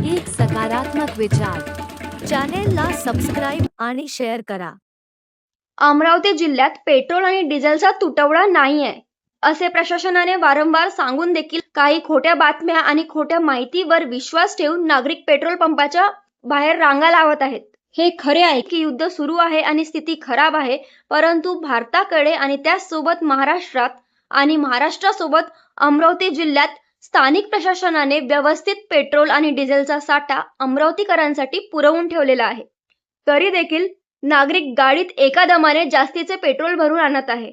एक सकारात्मक विचार. चॅनेलला सबस्क्राईब आणि शेअर करा. अमरावती जिल्ह्यात पेट्रोल आणि डिझेलचा तुटवडा नाहीये असे प्रशासनाने वारंवार सांगून देखील काही खोट्या बातम्या आणि खोट्या माहितीवर विश्वास ठेवून नागरिक पेट्रोल पंपाच्या बाहेर रांगा लावत आहेत. हे खरे आहे की युद्ध सुरू आहे आणि स्थिती खराब आहे, परंतु भारताकडे आणि त्याचसोबत महाराष्ट्रासोबत अमरावती जिल्ह्यात स्थानिक प्रशासनाने व्यवस्थित पेट्रोल आणि डिझेलचा साठा अमरावतीकरांसाठी पुरवून ठेवलेला आहे. तरी देखील नागरिक गाडीत एका दमाने जास्तीचे पेट्रोल भरून आणत आहे.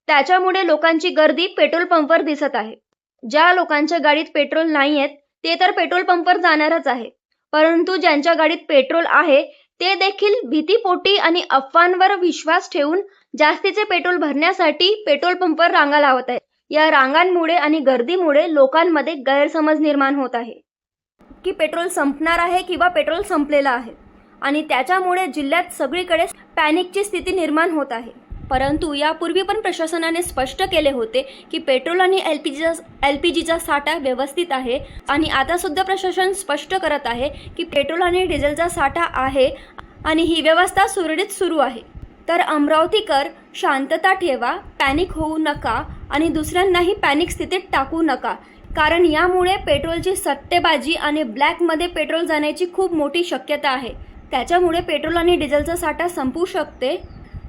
त्याच्यामुळे लोकांची गर्दी पेट्रोल पंपवर दिसत आहे. ज्या लोकांच्या गाडीत पेट्रोल नाहीयेत ते तर पेट्रोल पंपवर जाणारच आहे, परंतु ज्यांच्या गाडीत पेट्रोल आहे ते देखील भीतीपोटी आणि अफवांवर विश्वास ठेवून जास्तीचे पेट्रोल भरण्यासाठी पेट्रोल पंपवर रांगा लावत आहेत. या रांगांमुळे आणि गर्दीमुळे लोकांमध्ये गैरसमज निर्माण होत आहे की पेट्रोल संपणार आहे किंवा पेट्रोल संपलेलं आहे आणि त्याच्यामुळे जिल्ह्यात सगळीकडे पॅनिकची स्थिती निर्माण होत आहे. परंतु यापूर्वी पण प्रशासनाने स्पष्ट केले होते की पेट्रोल आणि एलपीजीचा साठा व्यवस्थित आहे आणि आता सुद्धा प्रशासन स्पष्ट करत आहे की पेट्रोल आणि डिझेलचा साठा आहे आणि ही व्यवस्था सुरळीत सुरू आहे. तर अमरावतीकर शांतता ठेवा, पॅनिक होऊ नका आणि दुसऱ्यांनाही पॅनिक स्थितीत टाकू नका, कारण यामुळे पेट्रोलची सट्टेबाजी आणि ब्लॅकमध्ये पेट्रोल जाण्याची खूप मोठी शक्यता आहे. त्याच्यामुळे पेट्रोल आणि डिझेलचा साठा संपू शकते.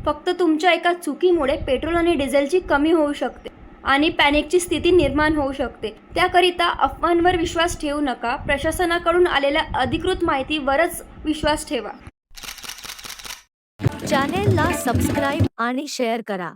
फक्त तुमच्या एका चुकीमुळे पेट्रोल आणि डिझेलची कमी होऊ शकते आणि पॅनिकची स्थिती निर्माण होऊ शकते. त्याकरिता अफवांवर विश्वास ठेवू नका. प्रशासनाकडून आलेल्या अधिकृत माहितीवरच विश्वास ठेवा. चॅनेलला सबस्क्राईब आणि शेअर करा.